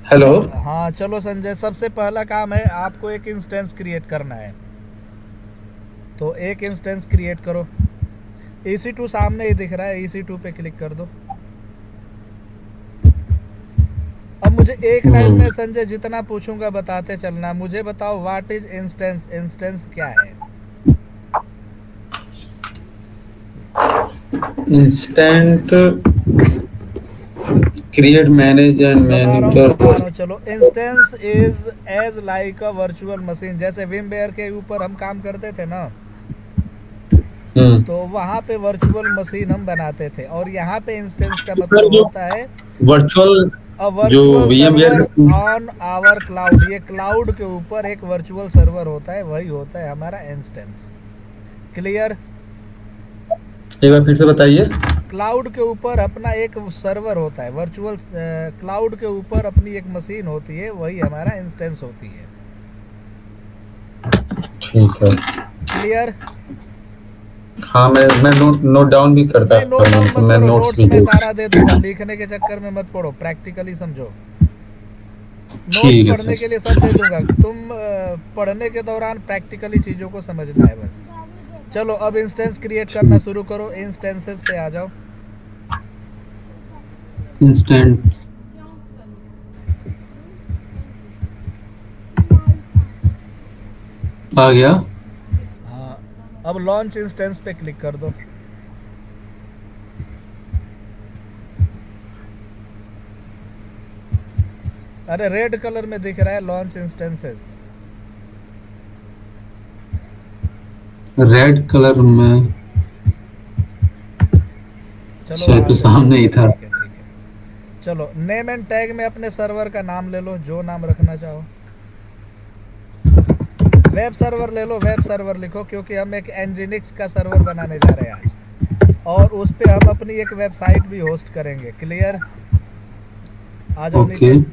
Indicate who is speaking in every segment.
Speaker 1: Hello.
Speaker 2: हाँ चलो संजय, सबसे पहला काम है आपको एक इंस्टेंस क्रिएट करना है। तो एक इंस्टेंस क्रिएट करो। EC2 सामने ही दिख रहा है, EC2 पे क्लिक कर दो। अब मुझे एक लाइन
Speaker 1: हम्म।
Speaker 2: में संजय जितना पूछूंगा बताते चलना। मुझे बताओ व्हाट इज इंस्टेंस, इंस्टेंस क्या है?
Speaker 1: इंस्टेंट क्रिएट मैनेज एंड
Speaker 2: बता
Speaker 1: मैनिटर।
Speaker 2: रहा हूँ चलो। Instance is as like a virtual machine. जैसे विमवेयर के ऊपर हम काम करते थे ना,
Speaker 1: हम्म।
Speaker 2: तो वहाँ पे वर्चुअल मशीन हम बनाते थे। और यहाँ पे इंस्टेंस का
Speaker 1: सर
Speaker 2: मतलब
Speaker 1: जो
Speaker 2: होता है
Speaker 1: वर्चुअल
Speaker 2: अ
Speaker 1: जो
Speaker 2: वर्चुअल
Speaker 1: VMware
Speaker 2: सर्वर
Speaker 1: का टूल्स।
Speaker 2: On our cloud. ये क्लाउड के ऊपर एक वर्चुअल सर्वर होता है, वही होता है हमारा इंस्टेंस। क्लियर?
Speaker 1: एक बार फिर से बताइए।
Speaker 2: क्लाउड के ऊपर अपना एक सर्वर होता है वर्चुअल। क्लाउड के ऊपर अपनी एक मशीन होती है, वही हमारा इंस्टेंस होती है।
Speaker 1: ठीक है।
Speaker 2: क्लियर?
Speaker 1: हाँ, मैं नोट डाउन भी करता
Speaker 2: नहीं, नोट
Speaker 1: हूँ,
Speaker 2: डाउन
Speaker 1: मतलब
Speaker 2: मत
Speaker 1: मैं
Speaker 2: करो,
Speaker 1: नोट्स
Speaker 2: नोट्स
Speaker 1: भी
Speaker 2: मैं
Speaker 1: दे।
Speaker 2: सारा दे दूंगा। लिखने के चक्कर में मत पढ़ो, प्रैक्टिकली समझो। नोट्स
Speaker 1: ठीक है
Speaker 2: पढ़ने
Speaker 1: सर।
Speaker 2: के लिए सब दे दूंगा, तुम पढ़ने के दौरान प्रैक्टिकली चीज़ों को समझना है बस। चलो अब इंस्टेंस क्रिएट करना
Speaker 1: ठीक।
Speaker 2: शुरू करो। इंस्टेंसेस पे आ जाओ।
Speaker 1: इंस्टेंट आ गया।
Speaker 2: हाँ, अब लॉन्च इंस्टेंस पे क्लिक कर दो। अरे रेड कलर में दिख रहा है लॉन्च इंस्टेंसेस।
Speaker 1: रेड कलर में।
Speaker 2: चलो
Speaker 1: शायद
Speaker 2: वहाँ
Speaker 1: तो
Speaker 2: से ठीक
Speaker 1: सामने ही
Speaker 2: है,
Speaker 1: था।
Speaker 2: ठीक है, ठीक है। चलो नेम एंड टैग में अपने सर्वर का नाम ले लो, जो नाम रखना चाहो। वेब सर्वर ले लो, वेब सर्वर लिखो, क्योंकि हम एक एनजिनिक्स का सर्वर बनाने जा रहे हैं आज। और उस पे हम अपनी एक वेबसाइट भी होस्ट करेंगे। क्लियर? आ जाओ
Speaker 1: ओके।
Speaker 2: नीचे।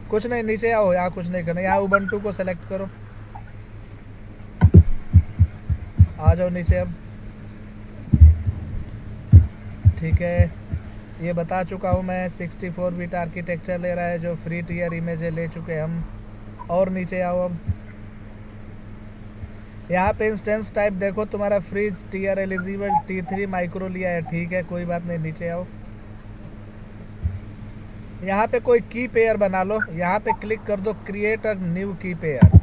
Speaker 2: कुछ नहीं, नीचे आओ। यहाँ कुछ नहीं करना, यहाँ उबंटू को सेलेक्ट करो। आ जाओ नीचे अब। ठीक है, ये बता चुका हूँ मैं। 64 बिट आर्किटेक्चर ले रहा है, जो फ्री टीयर इमेज ले चुके हम। और नीचे आओ अब। यहाँ पे इंस्टेंस टाइप देखो, तुम्हारा free tier eligible T3 micro लिया है, ठीक है, कोई बात नहीं। नीचे आओ। यहाँ पे कोई की पेयर बना लो। यहाँ पे क्लिक कर दो, क्रिएट अ न्यू की पेयर।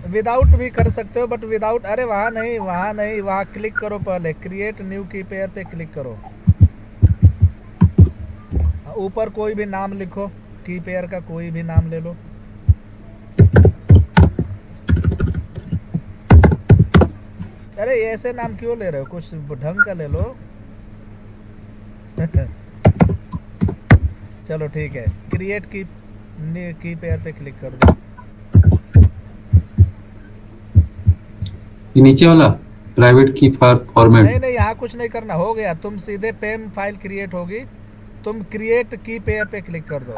Speaker 2: विदाउट भी कर सकते हो, बट विदाउट, अरे वहाँ नहीं, वहाँ नहीं, वहाँ क्लिक करो पहले, क्रिएट न्यू की पेयर पे क्लिक करो। ऊपर कोई भी नाम लिखो, की पेयर का कोई भी नाम ले लो। अरे ऐसे नाम क्यों ले रहे हो, कुछ ढंग का ले लो। चलो ठीक है, क्रिएट की पेयर पे क्लिक कर दो।
Speaker 1: ये नीचे वाला प्राइवेट की
Speaker 2: नहीं
Speaker 1: फॉर्मेट।
Speaker 2: नहीं, यहाँ कुछ नहीं करना, हो गया। तुम सीधे पेम फाइल क्रिएट होगी, तुम क्रिएट की पेयर पे क्लिक कर दो।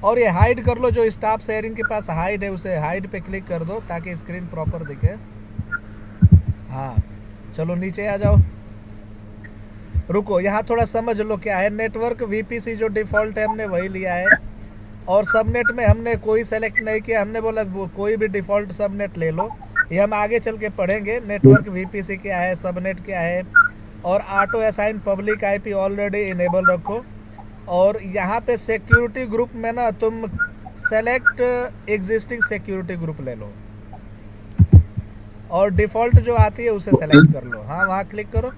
Speaker 2: और ये हाइड कर लो, जो स्टाफ शेयरिंग के पास हाइड है उसे हाइड पे क्लिक कर दो, ताकि स्क्रीन प्रॉपर दिखे। हाँ, चलो नीचे आ जाओ। रुको, यहाँ थोड़ा समझ लो क्या है। नेटवर्क VPC जो डिफ़ॉल्ट है हमने वही लिया है। और सबनेट में हमने कोई सेलेक्ट नहीं किया, हमने बोला कोई भी डिफ़ॉल्ट सबनेट ले लो। ये हम आगे चल के पढ़ेंगे, नेटवर्क VPC क्या है, सबनेट क्या है। और auto assign public IP already enable रखो। और यहाँ पे सिक्योरिटी ग्रुप में ना तुम सेलेक्ट एग्जिस्टिंग सिक्योरिटी ग्रुप ले लो। और डिफ़ॉल्ट जो आती है उसे
Speaker 1: ओके।
Speaker 2: सेलेक्ट कर लो। हाँ, वहाँ क्लिक करो।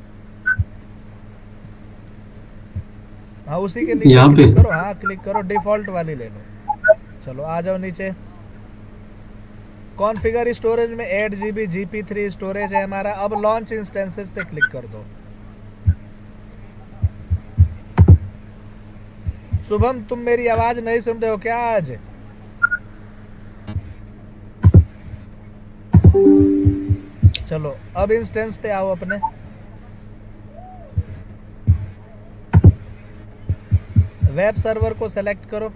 Speaker 2: हाँ, उसी के नीचे
Speaker 1: यहाँ पे।
Speaker 2: क्लिक करो। हाँ क्लिक करो, डिफ़ॉल्ट वाली ले लो। चलो आ जाओ नीचे। कॉन्फ़िगर स्टोरेज में 8 GB GP3 स्टोरेज है हमारा। अब लॉन्च इंस्टेंसेस पे क्लिक कर दो। शुभम, तुम मेरी आवाज़ नहीं सुन रहे हो क्या आज? चलो अब इंस्टेंस पे आओ अपने। वेब सर्वर को सेलेक्ट करो।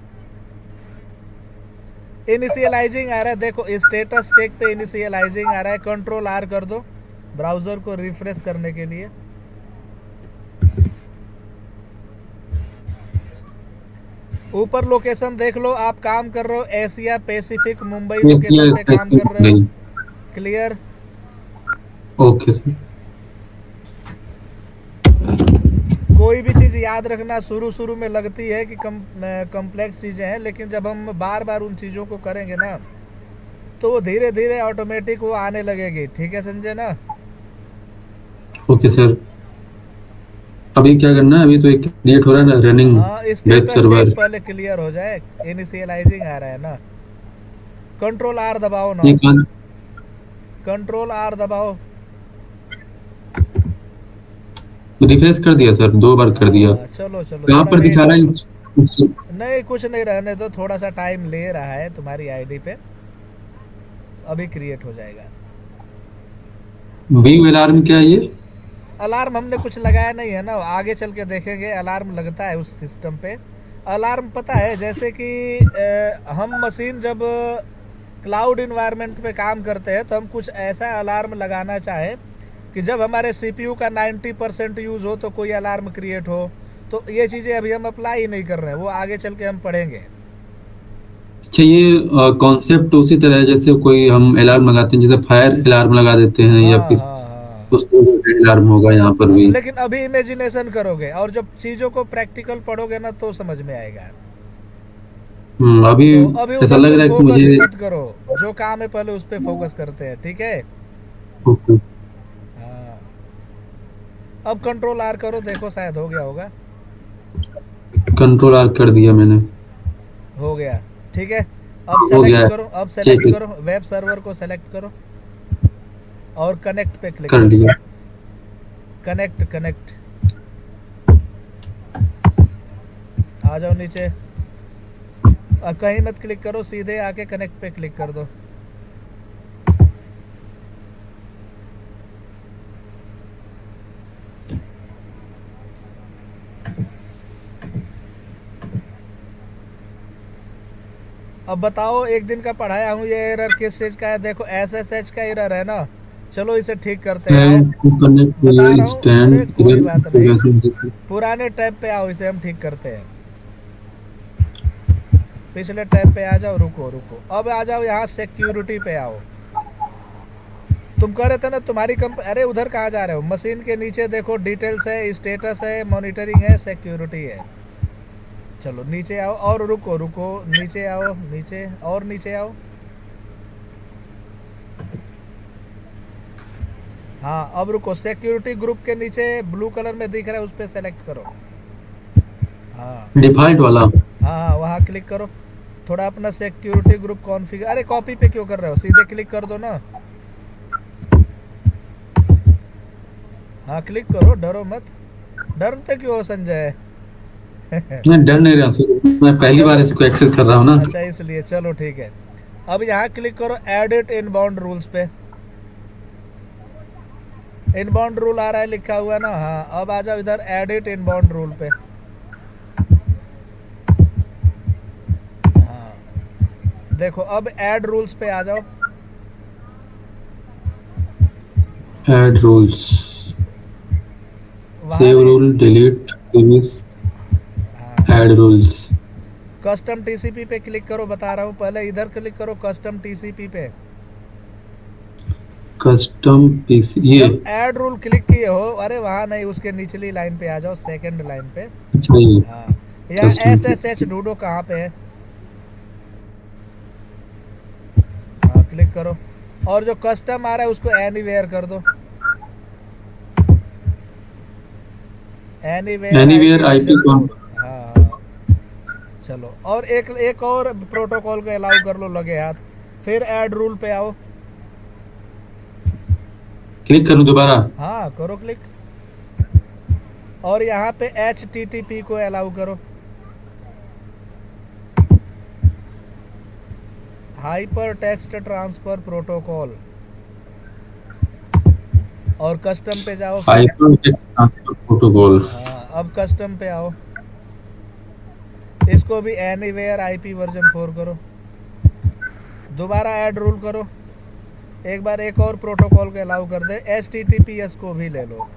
Speaker 2: इनिशियलाइजिंग आ रहा है, देखो स्टेटस चेक पे इनिशियलाइजिंग आ रहा है। Ctrl+R कर दो ब्राउज़र को रिफ्रेश करने के लिए। ऊपर लोकेशन देख लो, आप काम कर रहे हो Asia Pacific Mumbai
Speaker 1: Asia
Speaker 2: location पे काम कर रहे हो।
Speaker 1: स्पेसिफिक।
Speaker 2: क्लियर।
Speaker 1: Okay sir.
Speaker 2: कोई भी चीज़ याद रखना, शुरू शुरू में लगती है कि कम्प्लेक्स चीज़ें हैं, लेकिन जब हम बार बार उन चीज़ों को करेंगे ना तो वो धीरे धीरे ऑटोमेटिक वो आने लगेगी। ठीक है संजय ना?
Speaker 1: Okay sir. अभी क्या करना है? अभी तो एक क्रिएट हो रहा है ना, रनिंग
Speaker 2: हाँ,
Speaker 1: वेब
Speaker 2: स्टेटस चेक
Speaker 1: सर्वर।
Speaker 2: पहले क्लियर हो जाए। इनिशियलाइजिंग आ रहा है ना, कंट्रोल आर दबाओ ना,
Speaker 1: ये कहाँ?
Speaker 2: कंट्रोल आर दबाओ।
Speaker 1: रिफ्रेश कर दिया सर, 2 बार कर दिया।
Speaker 2: हाँ चलो चलो,
Speaker 1: कहाँ
Speaker 2: थोड़ा
Speaker 1: पर
Speaker 2: वेट
Speaker 1: दिखा रहा है
Speaker 2: करो।
Speaker 1: इंस-?
Speaker 2: नहीं कुछ नहीं, रहने दो, थोड़ा सा टाइम ले रहा है तुम्हारी आईडी पे, अभी क्रिएट हो जाएगा।
Speaker 1: व्यू अलार्म क्या है ये?
Speaker 2: अलार्म हमने कुछ लगाया नहीं है ना, आगे चल के देखेंगे अलार्म लगता है उस सिस्टम पे। अलार्म पता है जैसे कि हम मशीन जब क्लाउड इन्वायरमेंट पे काम करते हैं तो हम कुछ ऐसा अलार्म लगाना चाहें कि जब हमारे सीपीयू का 90% यूज़ हो तो कोई अलार्म क्रिएट हो। तो ये चीज़ें अभी हम अप्लाई ही नहीं कर रहे हैं, वो आगे चल के हम पढ़ेंगे।
Speaker 1: अच्छा, ये कॉन्सेप्ट उसी तरह है जैसे कोई हम अलार्म लगाते हैं, जैसे फायर अलार्म लगा देते हैं, या
Speaker 2: हाँ
Speaker 1: फिर
Speaker 2: हाँ हाँ
Speaker 1: उसको अलार्म होगा यहाँ पर
Speaker 2: हाँ,
Speaker 1: भी।
Speaker 2: लेकिन अभी इमेजिनेशन करोगे और जब चीज़ों को प्रैक्टिकल पढ़ोगे ना तो समझ में आएगा।
Speaker 1: अभी
Speaker 2: तो अभी
Speaker 1: ऐसा
Speaker 2: उधर
Speaker 1: लग
Speaker 2: तुम
Speaker 1: रहा है कि
Speaker 2: फोकस ही
Speaker 1: मुझे।
Speaker 2: मत करो, जो काम है पहले उस पर फोकस करते हैं। ठीक है।
Speaker 1: ओके।
Speaker 2: हाँ, अब कंट्रोल आर करो, देखो शायद हो गया होगा।
Speaker 1: कंट्रोल आर कर दिया मैंने।
Speaker 2: हो गया। ठीक है। अब
Speaker 1: हो
Speaker 2: सेलेक्ट
Speaker 1: गया है।
Speaker 2: करो, अब सेलेक्ट
Speaker 1: चेक
Speaker 2: करो, वेब सर्वर को सेलेक्ट करो और कनेक्ट पे क्लिक
Speaker 1: कर
Speaker 2: करो।
Speaker 1: लिया।
Speaker 2: कनेक्ट कनेक्ट, आ जाओ नीचे। अब कहीं मत क्लिक करो, सीधे आके कनेक्ट पे क्लिक कर दो। अब बताओ, एक दिन का पढ़ाया हूँ, ये एरर किस चीज़ का है? देखो SSH का एरर है ना। चलो इसे ठीक करते हैं, आओ।
Speaker 1: ट्राई टू कनेक्ट टू
Speaker 2: बता
Speaker 1: योर
Speaker 2: रहा हूँ, अरे
Speaker 1: इंस्टेंट
Speaker 2: कोई बात नहीं,
Speaker 1: एरर।
Speaker 2: पुराने टैब पे आओ, इसे हम ठीक करते हैं। पिछले टैब पे आ जाओ, रुको रुको, अब आ जाओ यहाँ सिक्योरिटी पे आओ। तुम कह रहे थे ना तुम्हारी अरे उधर कहाँ जा रहे हो? मशीन के नीचे देखो, डिटेल्स है, स्टेटस है, मॉनिटरिंग है, सिक्योरिटी है। चलो नीचे आओ और रुको रुको, नीचे आओ, नीचे और नीचे आओ। हाँ अब रुको, सिक्योरिटी ग्रुप के नीचे ब्लू कलर में दिख रहा है, उस पर सेलेक्ट करो। हाँ
Speaker 1: डिफॉल्ट वाला।
Speaker 2: हाँ हाँ, वहाँ क्लिक करो। थोड़ा अपना सिक्योरिटी ग्रुप कॉन्फ़िगर, अरे कॉपी पे क्यों कर रहे हो, सीधे क्लिक कर दो ना। हाँ क्लिक करो, डरो मत। डरते क्यों हो संजय?
Speaker 1: मैं डर नहीं रहा सर, मैं पहली बार
Speaker 2: चलो,
Speaker 1: इसको एक्सेस कर रहा हूँ ना।
Speaker 2: अच्छा इसलिए, चलो ठीक है। अब यहाँ क्लिक करो एडिट इनबाउंड रूल्स पे। इनबाउंड रूल आ रहा है लिखा हुआ ना? हाँ, अब आ जाओ इधर एडिट इनबाउंड रूल पे। हाँ देखो, अब ऐड रूल्स पे आ जाओ।
Speaker 1: ऐड रूल्स,
Speaker 2: वहाँ
Speaker 1: सेव
Speaker 2: नहीं।
Speaker 1: रूल, डिलीट रूल्स,
Speaker 2: हाँ,
Speaker 1: ऐड रूल्स।
Speaker 2: कस्टम टीसीपी पे क्लिक करो, बता रहा हूँ, पहले इधर क्लिक करो कस्टम टीसीपी पे।
Speaker 1: कस्टम पीसी ये।
Speaker 2: जब ऐड रूल क्लिक किए हो, अरे वहाँ नहीं, उसके निचली लाइन पे आ जाओ, सेकंड लाइन पे।
Speaker 1: अच्छा ये
Speaker 2: हाँ, यहाँ
Speaker 1: कस्टम
Speaker 2: SSH
Speaker 1: पीसी।
Speaker 2: ढूंढो कहाँ पे है। हाँ क्लिक करो, और जो कस्टम आ रहा है उसको एनीवेयर कर दो। Anywhere IP
Speaker 1: anywhere IP
Speaker 2: version
Speaker 1: कौन?
Speaker 2: 4। हाँ हाँ, चलो और एक एक और प्रोटोकॉल को अलाउ कर लो, लगे हाथ। फिर ऐड रूल पे आओ।
Speaker 1: क्लिक करूँ दोबारा?
Speaker 2: हाँ करो क्लिक, और यहाँ पे HTTP को अलाउ करो, हाइपर टेक्स्ट ट्रांसफर प्रोटोकॉल। और कस्टम पे जाओ।
Speaker 1: Hyper text transfer protocol.
Speaker 2: हाँ अब कस्टम पे आओ, इसको भी एनीवेयर आईपी वर्जन 4 करो। दोबारा ऐड रूल करो, एक बार एक और प्रोटोकॉल को अलाउ कर दे, HTTPS को भी ले लो।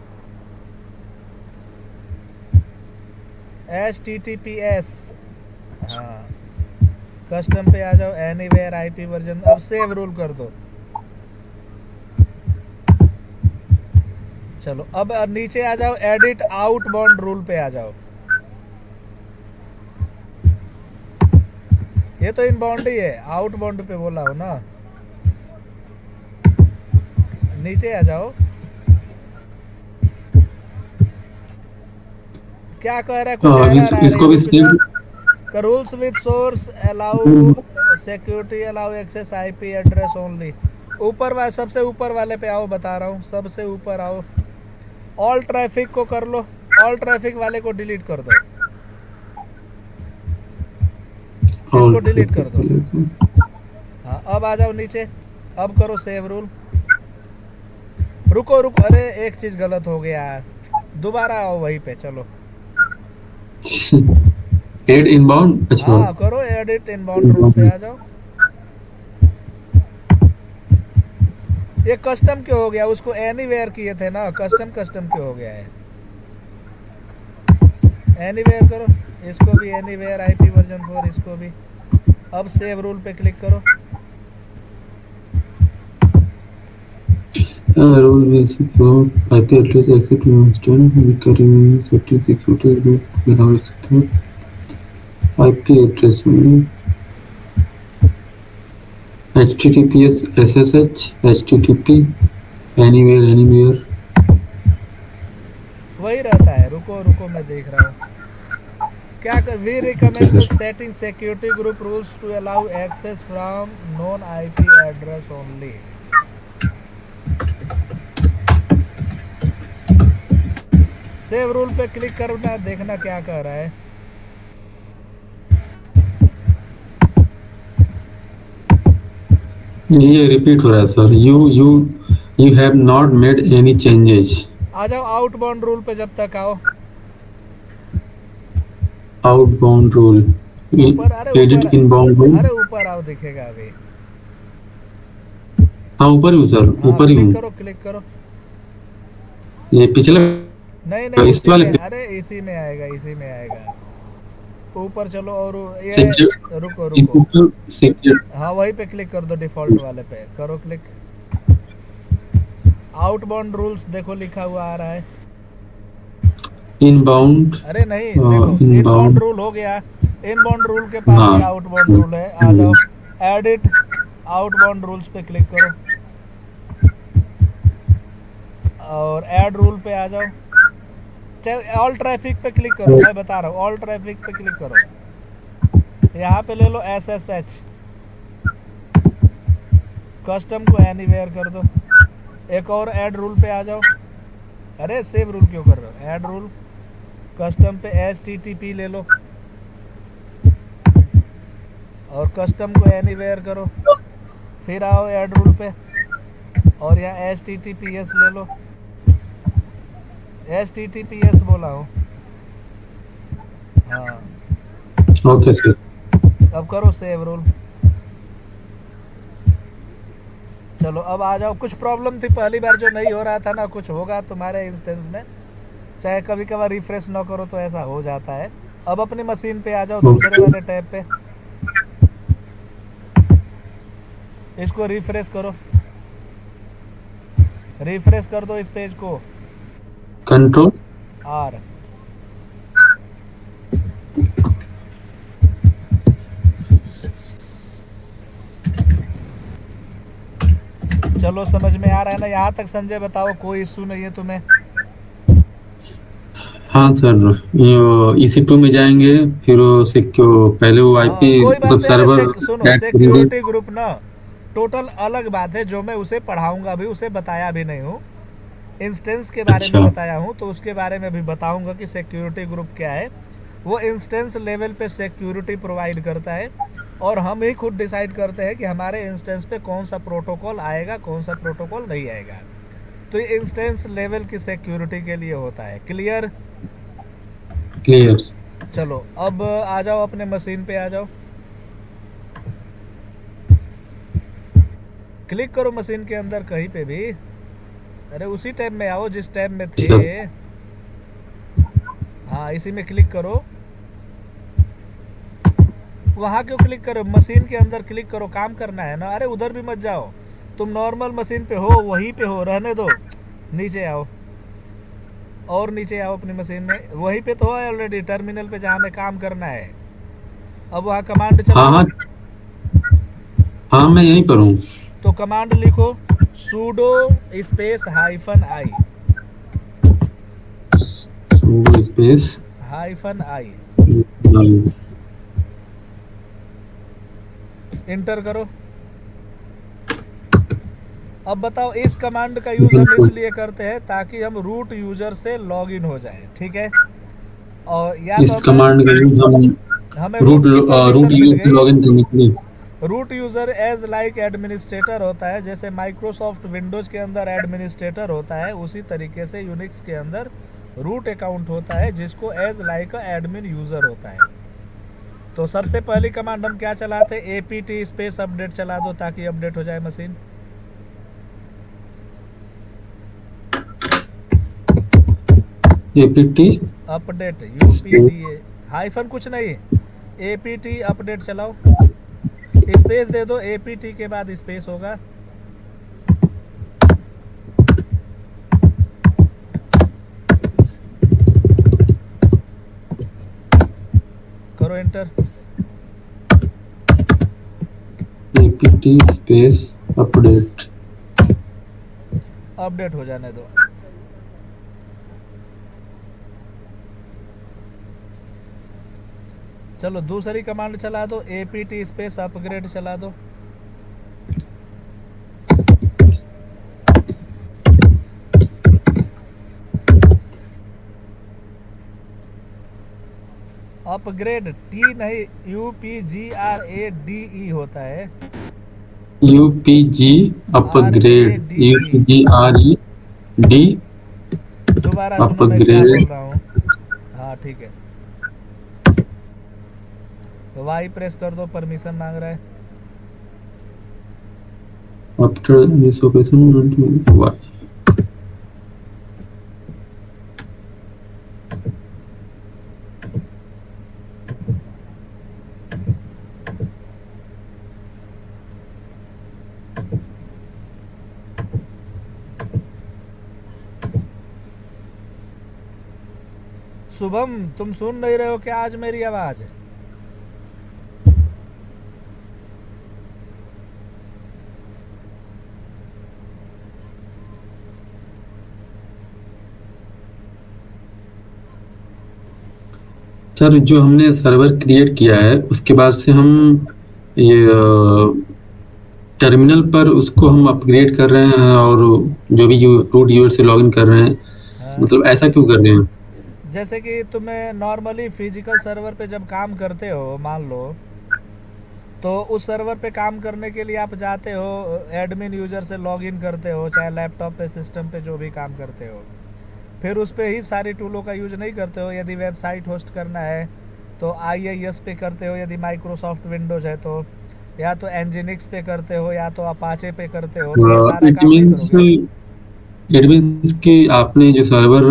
Speaker 2: HTTPS हाँ, कस्टम पे आ जाओ, एनीवेयर आईपी वर्जन, अब सेव रूल कर दो। चलो अब नीचे आ जाओ, एडिट आउटबाउंड रूल पे आ जाओ। ये तो इनबाउंड ही है, आउटबाउंड पे बोला हो ना। नीचे आ जाओ, क्या कह रहा है, कुछ एरर आ रही है,
Speaker 1: इसको भी
Speaker 2: रुक
Speaker 1: सेव।
Speaker 2: जाओ। Rules with source allow security allow access IP address only. ऊपर वाले, सबसे ऊपर वाले पे आओ, बता रहा हूँ, सबसे ऊपर आओ, ऑल ट्रैफिक को कर लो, ऑल ट्रैफिक वाले को डिलीट कर दो,
Speaker 1: ऑल
Speaker 2: इसको डिलीट कर दो।
Speaker 1: ट्रैफिक।
Speaker 2: हाँ, अब आ जाओ नीचे, अब करो सेव रूल। रुको रुको, अरे एक चीज गलत हो गया, दोबारा आओ वहीं पे, चलो।
Speaker 1: एड इनबाउंड, अच्छा।
Speaker 2: हाँ करो, एडिट इनबाउंड रूल पे आ जाओ। ये कस्टम क्यों हो गया, उसको एनीवेयर किए थे ना, कस्टम कस्टम क्यों हो गया है। एनीवेयर करो, इसको भी एनीवेयर आईपी वर्जन 4, इसको भी। अब सेव रूल पे क्लिक करो।
Speaker 1: Role basic for IP address exit master recurring setting security group allow execute IP address only HTTPS SSH HTTP anywhere
Speaker 2: वही रहता है, रुको रुको मैं देख रहा हूँ। क्या कर, we
Speaker 1: okay
Speaker 2: recommend
Speaker 1: sir
Speaker 2: setting security group rules to allow access from known IP address only. Save rule पे क्लिक करना, देखना क्या कह रहा है।
Speaker 1: ये रिपीट हो रहा है sir you have not made any changes
Speaker 2: आ जाओ आउटबाउंड रूल पे, जब तक आओ
Speaker 1: outbound rule
Speaker 2: ऊपर, अरे ऊपर,
Speaker 1: edit inbound rule
Speaker 2: अरे ऊपर आओ, दिखेगा अभी।
Speaker 1: हाँ ऊपर ही हूँ सर
Speaker 2: हाँ
Speaker 1: ऊपर ही
Speaker 2: क्लिक
Speaker 1: हूँ
Speaker 2: करो, क्लिक करो।
Speaker 1: ये पिछले
Speaker 2: नहीं नहीं,
Speaker 1: इस
Speaker 2: उसी
Speaker 1: वाले
Speaker 2: में,
Speaker 1: पे
Speaker 2: अरे इसी में आएगा, इसी में आएगा। ऊपर चलो, और
Speaker 1: सिक्योर
Speaker 2: ये रुको रुको।
Speaker 1: ऊपर सिक्योर
Speaker 2: हाँ वहीं पे क्लिक कर दो, डिफॉल्ट वाले पे करो क्लिक। आउटबाउंड रूल्स देखो लिखा हुआ आ रहा है।
Speaker 1: इनबाउंड
Speaker 2: अरे नहीं देखो, इनबाउंड
Speaker 1: इनबाउंड
Speaker 2: रूल हो गया, इनबाउंड रूल के पास
Speaker 1: हाँ
Speaker 2: ही आउटबाउंड रूल है। आ जाओ, एडिट आउटबाउंड रूल्स पे क्लिक करो, और ऐड रूल पे आ जाओ। ऑल ट्रैफिक पे क्लिक करो, मैं बता रहा हूँ, ऑल ट्रैफिक पे क्लिक करो। यहाँ पे ले लो SSH, कस्टम को एनीवेयर कर दो। एक और ऐड रूल पे आ जाओ। अरे सेव रूल क्यों कर रहे हो, ऐड रूल, कस्टम पे HTTP ले लो, और कस्टम को एनीवेयर करो। फिर आओ ऐड रूल पे, और यहाँ HTTPS ले लो, HTTPS बोला हूँ। हाँ,
Speaker 1: ओके सर
Speaker 2: अब करो सेव रूल। चलो अब आ जाओ, कुछ प्रॉब्लम थी पहली बार जो नहीं हो रहा था ना, कुछ होगा तुम्हारे इंस्टेंस में, चाहे कभी कभार रिफ्रेश ना करो तो ऐसा हो जाता है। अब अपनी मशीन पे आ जाओ, दूसरे
Speaker 1: ओके
Speaker 2: वाले टैब पे, इसको रिफ्रेश करो, रिफ्रेश कर दो इस पेज को,
Speaker 1: कंट्रोल
Speaker 2: R। चलो समझ में आ रहा है ना यहाँ तक, संजय बताओ कोई इशू नहीं है तुम्हें।
Speaker 1: हाँ सर EC2 में जाएंगे फिर वो सिक्योर पहले वो
Speaker 2: हाँ
Speaker 1: आईपी
Speaker 2: कोई बात
Speaker 1: मतलब
Speaker 2: नहीं, अरे सुनो,
Speaker 1: सर्वर ऐड करेंगे
Speaker 2: सिक्योरिटी ग्रुप ना टोटल अलग बात है, जो मैं उसे पढ़ाऊंगा भी, उसे बताया भी नहीं हूँ। इंस्टेंस के बारे में
Speaker 1: अच्छा
Speaker 2: बताया हूँ, तो उसके बारे में भी बताऊंगा कि सिक्योरिटी ग्रुप क्या है। वो इंस्टेंस लेवल पे सिक्योरिटी प्रोवाइड करता है, और हम ही खुद डिसाइड करते हैं कि हमारे इंस्टेंस पे कौन सा प्रोटोकॉल आएगा, कौन सा प्रोटोकॉल नहीं आएगा। तो ये इंस्टेंस लेवल की सिक्योरिटी के लिए होता है। क्लियर?
Speaker 1: क्लियर
Speaker 2: चलो अब आ जाओ, अपने मशीन पे आ जाओ, क्लिक करो मशीन के अंदर कहीं पे भी। अरे उसी टैब में आओ जिस टैब में थे।
Speaker 1: सर
Speaker 2: हाँ इसी में क्लिक करो। वहाँ क्यों क्लिक करो, मशीन के अंदर क्लिक करो, काम करना है ना। अरे उधर भी मत जाओ, तुम नॉर्मल मशीन पे हो, वहीं पे हो, रहने दो। नीचे आओ, और नीचे आओ अपनी मशीन में, वहीं पे तो है ऑलरेडी, टर्मिनल पे जहाँ हमें काम करना है। अब वहाँ कमांड
Speaker 1: हाँ
Speaker 2: चलाओ।
Speaker 1: हाँ हाँ, मैं यहीं पर हूँ।
Speaker 2: तो कमांड लिखो sudo space hyphen I,
Speaker 1: sudo space
Speaker 2: hyphen I,
Speaker 1: line.
Speaker 2: Inter करो। अब बताओ, इस कमांड का यूज हम इसलिए करते हैं ताकि हम रूट यूजर से लॉग इन हो जाए, ठीक है। और या तो
Speaker 1: इस कमांड का यूज हम
Speaker 2: हमें
Speaker 1: रूट
Speaker 2: रूट की
Speaker 1: रूट
Speaker 2: परमिशन मिल
Speaker 1: यूजर से
Speaker 2: गई।
Speaker 1: लॉगिन करने के लिए।
Speaker 2: Root user as like administrator होता है, जैसे माइक्रोसॉफ्ट विंडोज के अंदर एडमिनिस्ट्रेटर होता है, उसी तरीके से यूनिक्स के अंदर रूट अकाउंट होता है, जिसको एज लाइक एडमिन यूजर होता है। तो सबसे पहली कमांड हम क्या चलाते हैं, apt स्पेस अपडेट चला दो ताकि अपडेट हो जाए machine.
Speaker 1: apt
Speaker 2: update UPDA, hyphen कुछ नहीं, apt अपडेट चलाओ, स्पेस दे दो, apt के बाद स्पेस होगा। करो enter.
Speaker 1: apt space update.
Speaker 2: Update हो जाने दो। चलो दूसरी कमांड चला दो, apt स्पेस अपग्रेड चला दो। अपग्रेड टी नहीं, UPGRADE होता है,
Speaker 1: upg अपग्रेड, UPGRED
Speaker 2: दोबारा सुनो मैं क्या
Speaker 1: अपग्रेड।
Speaker 2: बोल रहा हूँ। हाँ ठीक है, वाई प्रेस कर दो, परमिशन मांग रहा है।
Speaker 1: After this operation y।
Speaker 2: Shubham, तुम सुन नहीं रहे हो क्या आज मेरी आवाज?
Speaker 1: सर, जो हमने सर्वर क्रिएट किया है उसके बाद से हम ये टर्मिनल पर उसको हम अपग्रेड कर रहे हैं, और जो भी रूट यूजर से लॉगिन कर रहे हैं,
Speaker 2: हाँ।
Speaker 1: मतलब ऐसा क्यों कर रहे हैं?
Speaker 2: जैसे कि तुम्हें नॉर्मली फिजिकल सर्वर पे जब काम करते हो, मान लो, तो उस सर्वर पे काम करने के लिए आप जाते हो, एडमिन यूजर से लॉगिन करते हो, चाहे लैपटॉप पे, सिस्टम पे, जो भी काम करते हो, फिर उस पे ही सारी टूलों का यूज नहीं करते हो। यदि वेबसाइट होस्ट करना है तो IIS पे करते हो, यदि माइक्रोसॉफ्ट विंडोज है तो, या तो एनजिनिक्स पे करते हो, या तो अपाचे पे करते हो, तो ये सारा
Speaker 1: इट
Speaker 2: काम नहीं
Speaker 1: मीन्स
Speaker 2: करोगे।
Speaker 1: इट मीन्स कि आपने जो सर्वर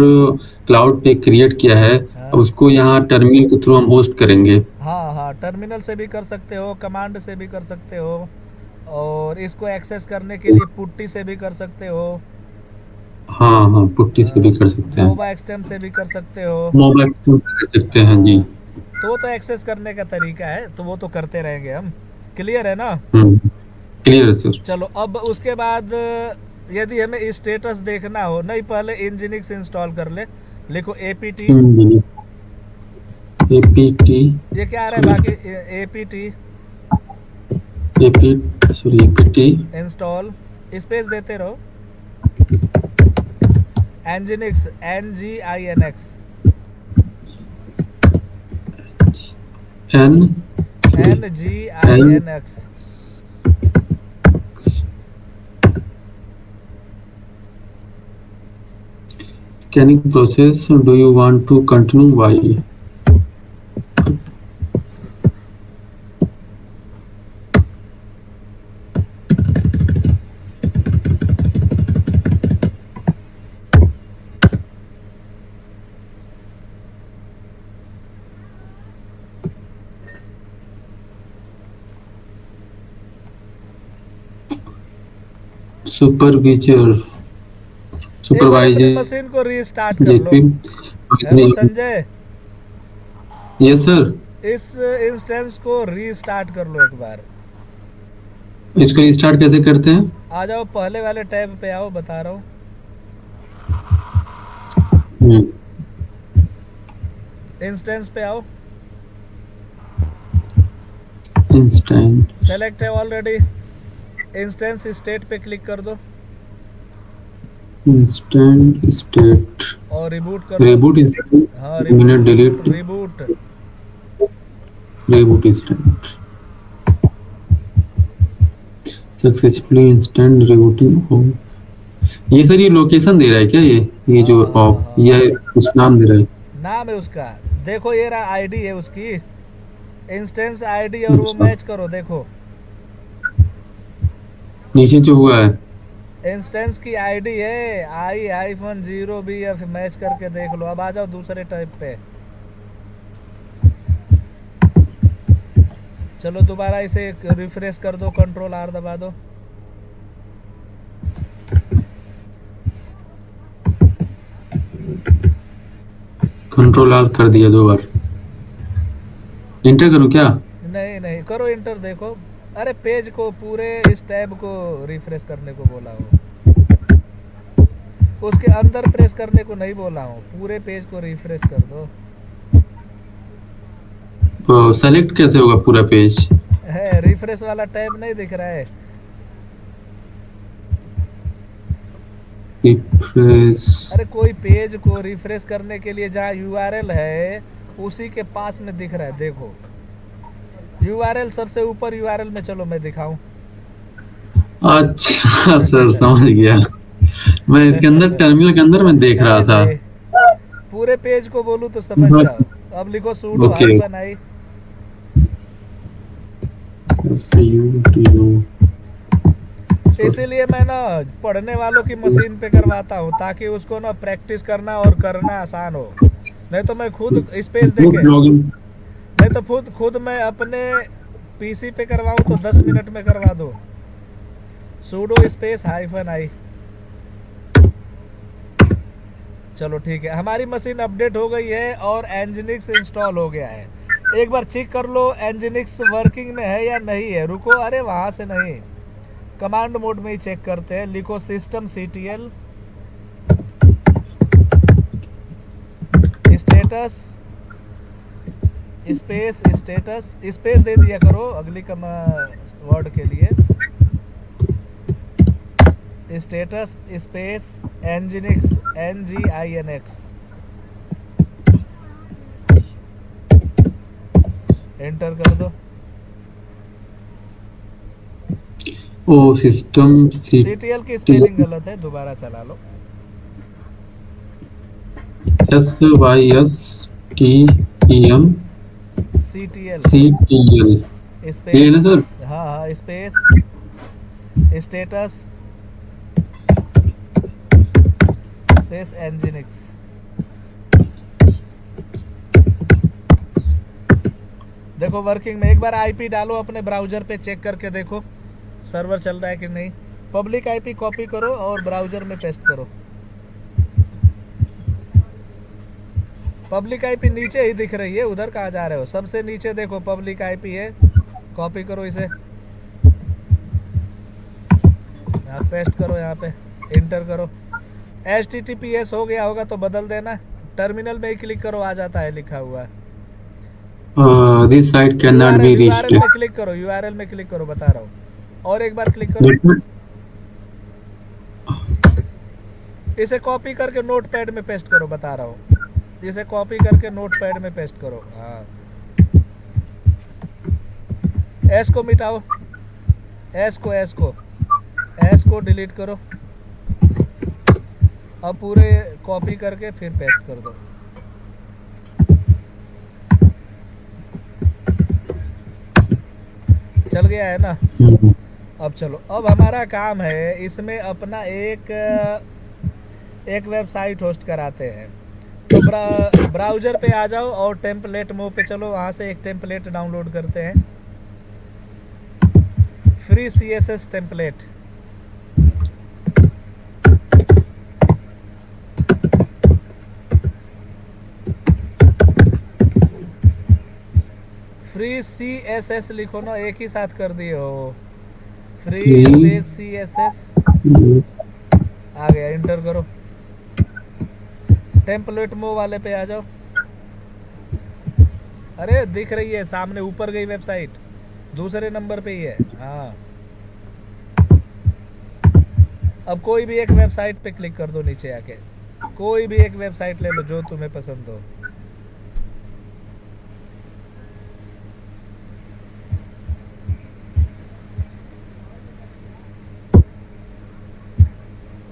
Speaker 1: क्लाउड पे क्रिएट किया है,
Speaker 2: हाँ
Speaker 1: उसको यहाँ टर्मिनल के थ्रू हम होस्ट करेंगे।
Speaker 2: हाँ हाँ, टर्मिनल से भी कर सकते हो, कमांड से भी कर सकते हो, और इसको एक्सेस करने के लिए पुट्टी से भी कर सकते हो,
Speaker 1: हाँ हाँ, पुट्टी से भी कर सकते हैं,
Speaker 2: मोबा एक्सटेम से भी कर सकते हो।
Speaker 1: मोबाइल फोन से कर सकते हैं जी।
Speaker 2: हाँ, तो वो तो एक्सेस करने का तरीका है, तो वो तो करते रहेंगे हम। क्लियर है ना?
Speaker 1: क्लियर है सर।
Speaker 2: चलो अब उसके बाद यदि हमें स्टेटस देखना हो, नहीं पहले इंजीनिक्स इंस्टॉल कर ले। लिखो apt,
Speaker 1: apt
Speaker 2: ये क्या आ रहा है बाकी,
Speaker 1: apt
Speaker 2: इंस्टॉल, स्पेस देते रहो, एनजीनिक्स, NGINX,
Speaker 1: n
Speaker 2: NGINX।
Speaker 1: scanning process, do you want to continue y? Supervisor
Speaker 2: एक बार अपनी
Speaker 1: सुपरवाइजर
Speaker 2: मशीन को रीस्टार्ट कर लो।
Speaker 1: JP
Speaker 2: hello Sanjay,
Speaker 1: yes sir.
Speaker 2: इस इंस्टेंस को रीस्टार्ट कर लो एक बार।
Speaker 1: इसको रिस्टार्ट कैसे करते हैं?
Speaker 2: आ जाओ पहले वाले टैब पे आओ, बता रहा हूँ। इंस्टेंस पे आओ,
Speaker 1: इंस्टेंट
Speaker 2: सेलेक्ट है ऑलरेडी। इंस्टेंस स्टेट पे क्लिक कर दो
Speaker 1: इंस्टेंट स्टेट
Speaker 2: और रिबूट कर दो।
Speaker 1: रिबूट इंस्टेंट
Speaker 2: हाँ
Speaker 1: minute
Speaker 2: reboot,
Speaker 1: delete
Speaker 2: reboot.
Speaker 1: Reboot instant successfully instant rebooting हो। ये सर ये लोकेशन दे रहा है क्या? ये जो
Speaker 2: हाँ हाँ हाँ
Speaker 1: ये
Speaker 2: हाँ,
Speaker 1: कुछ नाम दे रहा है?
Speaker 2: नाम है उसका। देखो ये रहा आईडी है उसकी, इंस्टेंस आईडी, और वो
Speaker 1: अच्छा
Speaker 2: मैच करो। देखो
Speaker 1: नीचे जो हुआ है
Speaker 2: इंस्टेंस की आईडी है i-0bf, मैच करके देख लो। अब आ जाओ दूसरे टाइप पे। चलो दोबारा इसे रिफ्रेश कर दो, कंट्रोल आर दबा दो।
Speaker 1: कंट्रोल आर कर दिया 2 बार। इंटर करूं क्या?
Speaker 2: नहीं नहीं करो इंटर। देखो अरे पेज को, पूरे इस टैब को रिफ्रेश करने को बोला हो, उसके अंदर प्रेस करने को नहीं बोला हूँ। पूरे पेज को रिफ्रेश कर दो।
Speaker 1: सेलेक्ट कैसे होगा पूरा पेज?
Speaker 2: है रिफ्रेश वाला टैब नहीं दिख रहा है?
Speaker 1: रिफ्रेश
Speaker 2: अरे कोई पेज को रिफ्रेश करने के लिए जहाँ यूआरएल है उसी के पास में दिख रहा है। देखो यूआरएल सबसे ऊपर, यूआरएल में चलो मैं दिखाऊं।
Speaker 1: अच्छा सर समझ गया। मैं इसके अंदर टर्मिनल के अंदर मैं देख रहा
Speaker 2: नहीं
Speaker 1: था।
Speaker 2: नहीं, पूरे पेज को बोलूं तो समझ जाओ। अब लिखो सूडो
Speaker 1: ओके
Speaker 2: हाइफन आई। इसीलिए मैं ना पढ़ने वालों की मशीन पे करवाता हूँ, ताकि उसको ना प्रैक्टिस करना और करना आसान हो। नहीं तो मैं खुद स्पेस देके, नहीं तो खुद मैं अपने पीसी पे करवाऊँ तो 10 मिनट में करवा दो। Pseudo space hyphen I. चलो ठीक है, हमारी मशीन अपडेट हो गई है और एनजिनिक्स इंस्टॉल हो गया है। एक बार चेक कर लो एनजिनिक्स वर्किंग में है या नहीं है। रुको, अरे वहां से नहीं, कमांड मोड में ही चेक करते हैं। लिखो system ctl status space status space दे दिया करो अगली वर्ड के लिए। Status space NGINX NGINX, enter कर दो।
Speaker 1: ओ सिस्टम
Speaker 2: CTL की स्पेलिंग गलत है, दोबारा चला लो।
Speaker 1: SYSTEM
Speaker 2: CTL
Speaker 1: CTL ये
Speaker 2: स्पेस,
Speaker 1: ना सर?
Speaker 2: हाँ हाँ, स्पेस स्टेटस स्पेस एनजिनिक्स। देखो वर्किंग में। एक बार आईपी डालो अपने ब्राउजर पे, चेक करके देखो सर्वर चल रहा है कि नहीं। पब्लिक आईपी कॉपी करो और ब्राउजर में पेस्ट करो। पब्लिक आईपी नीचे ही दिख रही है, उधर कहाँ जा रहे हो? सबसे नीचे देखो पब्लिक आईपी है, कॉपी करो इसे, यहाँ पेस्ट करो, यहाँ पे इंटर करो। HTTPS हो गया होगा तो बदल देना। टर्मिनल में ही क्लिक करो, आ जाता है लिखा हुआ।
Speaker 1: This site can not be
Speaker 2: URL
Speaker 1: reached.
Speaker 2: में क्लिक करो, यूआरएल में क्लिक करो, बता रहा हूँ। और एक बार क्लिक करो, इसे कॉपी करके नोटपैड में पेस्ट करो, बता रहा हूँ। इसे कॉपी करके नोटपैड में पेस्ट करो। हाँ, एस को मिटाओ, एस को डिलीट करो। अब पूरे कॉपी करके फिर पेस्ट कर दो। चल गया है ना? अब चलो, अब हमारा काम है इसमें अपना एक वेबसाइट होस्ट कराते हैं। तो ब्राउजर पे आ जाओ और टेम्पलेट मोड पे चलो, वहाँ से एक टेम्पलेट डाउनलोड करते हैं, free CSS template. Free CSS लिखो ना, एक ही साथ कर दिए हो। Free
Speaker 1: Free
Speaker 2: space CSS
Speaker 1: CSS
Speaker 2: आ गया, इंटर करो। टेम्पलेट मो वाले पे आ जाओ। अरे दिख रही है सामने, ऊपर गई वेबसाइट, दूसरे नंबर पे ही है। हाँ, अब कोई भी एक वेबसाइट पे क्लिक कर दो, नीचे आके कोई भी एक वेबसाइट ले लो जो तुम्हें पसंद हो।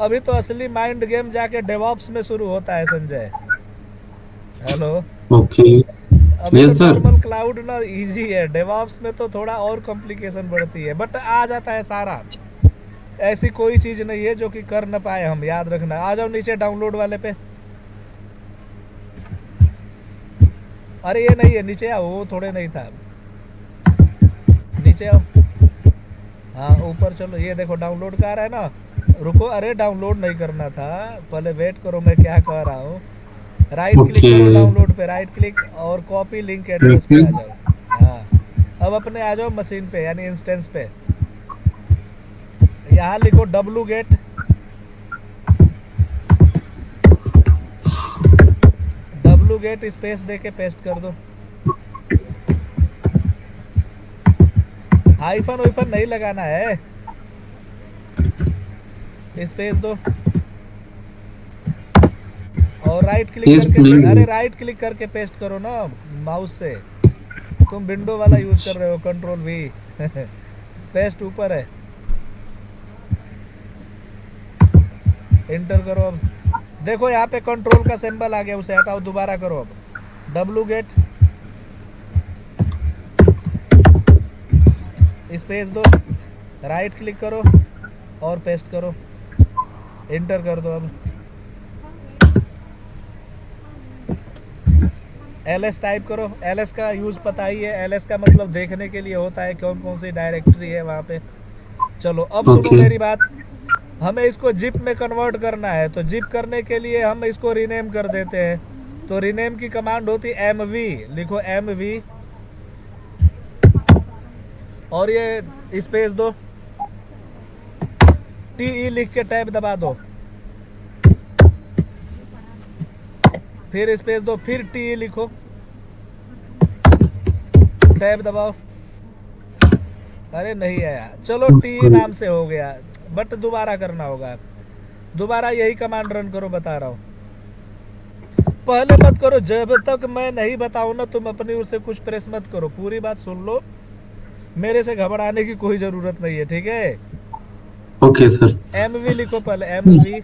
Speaker 2: अभी तो असली माइंड गेम जाके डेवॉप्स में शुरू होता है संजय। हेलो।
Speaker 1: Okay.
Speaker 2: अभी तो
Speaker 1: Yes, sir.
Speaker 2: नॉर्मल क्लाउड ना इजी है, डेवॉप्स में तो थोड़ा और कॉम्प्लिकेशन बढ़ती है, बट आ जाता है सारा। ऐसी कोई चीज नहीं है जो कि कर न पाए हम, याद रखना। आ जाओ नीचे डाउनलोड वाले पे। अरे ये नहीं है, नीचे आओ, वो थोड़े नहीं था, नीचे आओ। हाँ ऊपर चलो, ये देखो डाउनलोड का आ रहा है ना। रुको, अरे डाउनलोड नहीं करना था, पहले वेट करो, मैं क्या कह रहा हूँ। राइट क्लिक करो
Speaker 1: Okay.
Speaker 2: डाउनलोड पे, राइट क्लिक और कॉपी लिंक एड्रेस पे आ
Speaker 1: Okay.
Speaker 2: जाओ। हाँ, अब अपने आ जाओ मशीन पे, यानी इंस्टेंस पे। यहाँ लिखो W get, W get space दे के पेस्ट कर दो। हाइफन वाइफन नहीं लगाना है, स्पेस दो और राइट क्लिक
Speaker 1: Yes,
Speaker 2: करके अरे
Speaker 1: please.
Speaker 2: राइट क्लिक करके पेस्ट करो ना माउस से। तुम विंडो वाला यूज कर रहे हो, कंट्रोल V। पेस्ट ऊपर है, इंटर करो। अब देखो यहाँ पे कंट्रोल का सिंबल आ गया, उसे हटाओ, दोबारा करो। अब डब्लू गेट स्पेस दो, राइट क्लिक करो और पेस्ट करो, इंटर कर दो। अब ls टाइप करो। ls का यूज पता ही है, ls का मतलब देखने के लिए होता है कौन कौन सी डायरेक्टरी है वहाँ पे। चलो अब सुनो
Speaker 1: Okay.
Speaker 2: मेरी बात, हमें इसको जिप में कन्वर्ट करना है, तो जिप करने के लिए हम इसको रीनेम कर देते हैं। तो रीनेम की कमांड होती है mv, लिखो mv और ये स्पेस दो, टी लिख के टैब दबा दो, फिर स्पेस दो, फिर टी लिखो, टैब दबाओ। अरे नहीं आया, चलो टी नाम से हो गया, बट दोबारा करना होगा। दोबारा यही कमांड रन करो, बता रहा हूँ। पहले मत करो, जब तक मैं नहीं बताऊँ ना तुम अपनी ओर से कुछ प्रेस मत करो, पूरी बात सुन लो। मेरे से घबराने की कोई जरूरत नहीं है, ठीक है।
Speaker 1: Okay, sir.
Speaker 2: mv लिखो पहले, mv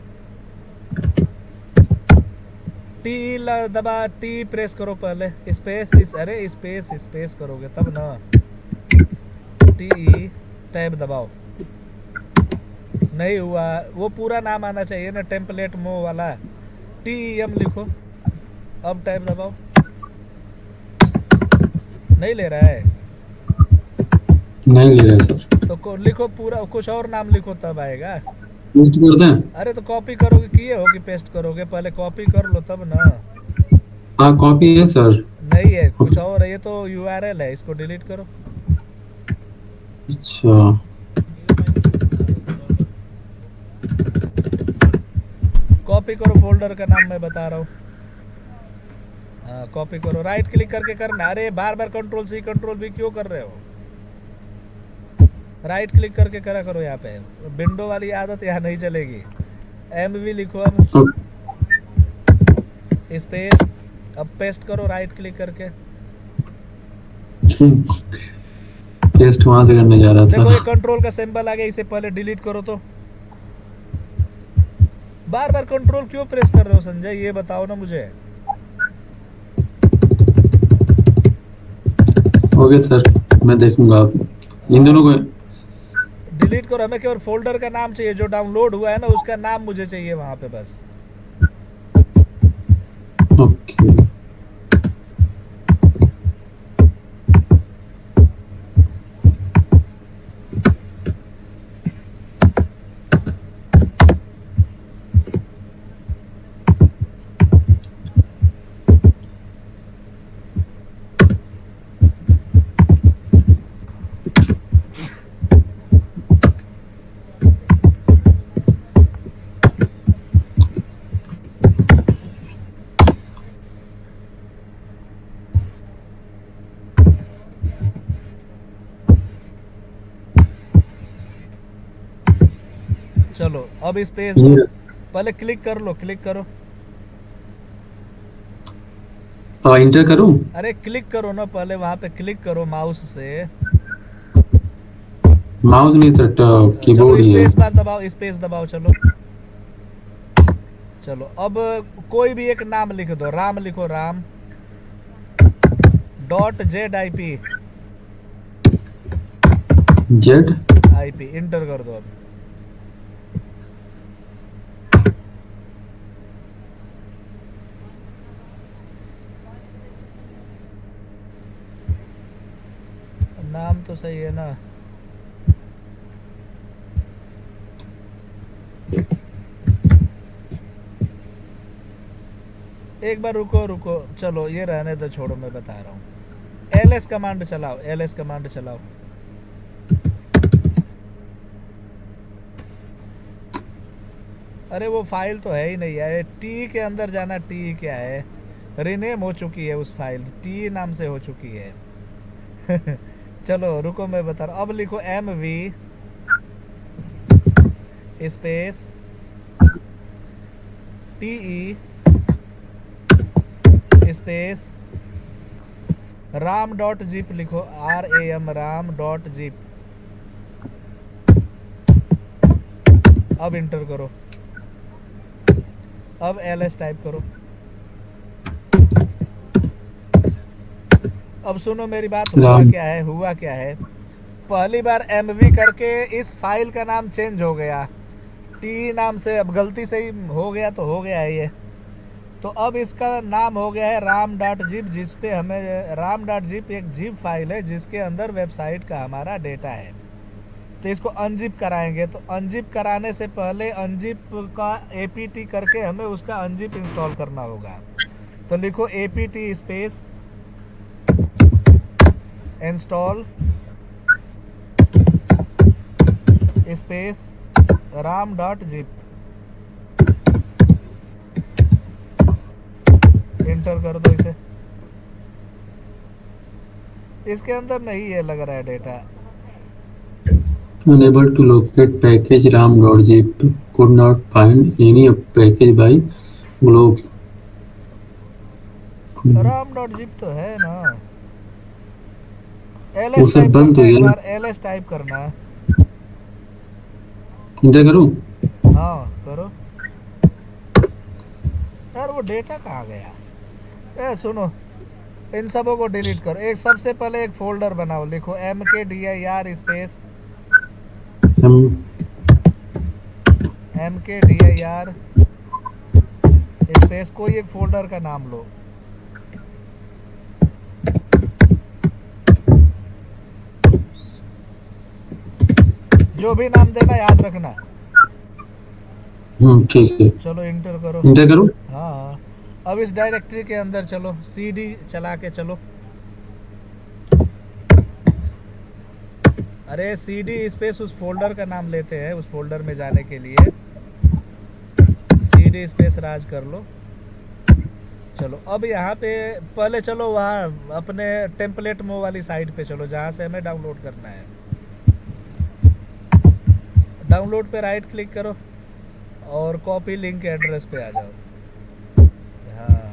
Speaker 2: टी दबा, टी प्रेस करो पहले, स्पेस अरे स्पेस स्पेस करोगे तब ना, टी टैब दबाओ। नहीं हुआ, वो पूरा नाम आना चाहिए ना, टेम्पलेट मो वाला, TEM लिखो। अब टैब दबाओ, नहीं ले रहा है
Speaker 1: नहीं ले रहा सर।
Speaker 2: तो लिखो पूरा, कुछ और नाम लिखो तब आएगा।
Speaker 1: पेस्ट कर दें?
Speaker 2: अरे तो कॉपी करोगे, किए हो कि पेस्ट करोगे, पहले कॉपी कर लो तब ना।
Speaker 1: हाँ कॉपी है सर।
Speaker 2: नहीं है, कुछ और है, ये तो URL है, इसको डिलीट करो।
Speaker 1: अच्छा।
Speaker 2: कॉपी करो, फोल्डर का नाम मैं बता रहा हूँ। हाँ कॉपी करो, राइट क्लिक करके करना। अरे बार बार कंट्रोल C कंट्रोल V क्यों कर रहे हो, राइट क्लिक करके करा करो। यहाँ पे विंडो वाली आदत यहाँ नहीं चलेगी। mv लिखो, अब स्पेस, अब पेस्ट करो राइट क्लिक करके।
Speaker 1: पेस्ट वहां से करने जा रहा था।
Speaker 2: देखो ये कंट्रोल का सिंबल आ गया, इसे पहले डिलीट करो। तो बार बार कंट्रोल क्यों प्रेस कर रहे हो संजय, ये बताओ ना मुझे।
Speaker 1: ओके सर, मैं देखूंगा। इन दोनों को
Speaker 2: डिलीट करो, हमें केवल फोल्डर का नाम चाहिए, जो डाउनलोड हुआ है ना उसका नाम मुझे चाहिए वहां पे बस।
Speaker 1: ओके।
Speaker 2: चलो अब स्पेस दो,
Speaker 1: ये
Speaker 2: पहले क्लिक कर लो, क्लिक करो।
Speaker 1: इंटर करूं?
Speaker 2: अरे क्लिक करो ना, पहले वहां पे क्लिक करो माउस से।
Speaker 1: माउस नहीं सर,
Speaker 2: चलो
Speaker 1: कीबोर्ड ही है।
Speaker 2: स्पेस बार दबाओ, स्पेस दबाओ, चलो। चलो अब कोई भी एक नाम लिख दो, राम लिखो, Ram .ZIP,
Speaker 1: Z.
Speaker 2: IP inter कर दो अब। नाम तो सही है ना? एक बार रुको रुको, चलो ये रहने दो, छोड़ो, मैं बता रहा हूँ। LS कमांड चलाओ, LS कमांड चलाओ। अरे वो फाइल तो है ही नहीं है, टी के अंदर जाना। टी क्या है? रीनेम हो चुकी है उस फाइल, टी नाम से हो चुकी है। चलो रुको, मैं बता रहा हूँ। अब लिखो MV space TE space RAM.zip लिखो, RAM RAM.zip। अब इंटर करो, अब LS टाइप करो। अब सुनो मेरी बात, हुआ
Speaker 1: राम।
Speaker 2: क्या है, हुआ क्या है। पहली बार MV करके इस फाइल का नाम चेंज हो गया, टी नाम से। अब गलती से ही हो गया तो हो गया है ये। तो अब इसका नाम हो गया है RAM.zip, जिस पे हमें RAM.zip एक जिप फाइल है जिसके अंदर वेबसाइट का हमारा डेटा है। तो इसको अनजिप कराएंगे, तो अनजिप कराने से पहले अनजिप का APT करके हमें उसका अनजिप इंस्टॉल करना होगा। तो लिखो APT space install space RAM.zip, inter कर दो इसे। इसके अंदर नहीं है लग रहा है data.
Speaker 1: Unable to locate package ram.zip. Could not find any package by globe.
Speaker 2: RAM.zip तो है ना?
Speaker 1: वो
Speaker 2: LS
Speaker 1: सर
Speaker 2: टाइप
Speaker 1: बंद
Speaker 2: करना,
Speaker 1: हो
Speaker 2: एक
Speaker 1: गया ना।
Speaker 2: बार LS टाइप करना।
Speaker 1: इंटर करूं?
Speaker 2: हाँ करो। यार वो डेटा कहाँ गया? सुनो, इन सबों को डिलीट करो। एक सबसे पहले एक फोल्डर बनाओ, लिखो MKDIR स्पेस
Speaker 1: हम
Speaker 2: MKDIR स्पेस कोई एक फोल्डर का नाम लो। जो भी नाम देना याद रखना।
Speaker 1: ठीक है।
Speaker 2: चलो इंटर करो।
Speaker 1: इंटर करूं?
Speaker 2: हाँ, अब इस डायरेक्टरी के अंदर चलो, CD चला के चलो। अरे CD स्पेस उस फोल्डर का नाम लेते हैं, उस फोल्डर में जाने के लिए CD स्पेस राज कर लो। चलो अब यहाँ पे पहले चलो वहाँ अपने टेम्पलेट मो वाली साइट पे चलो, जहाँ से हमें डाउनलोड करना है। डाउनलोड पे राइट क्लिक करो और कॉपी लिंक एड्रेस पे आ जाओ। हाँ,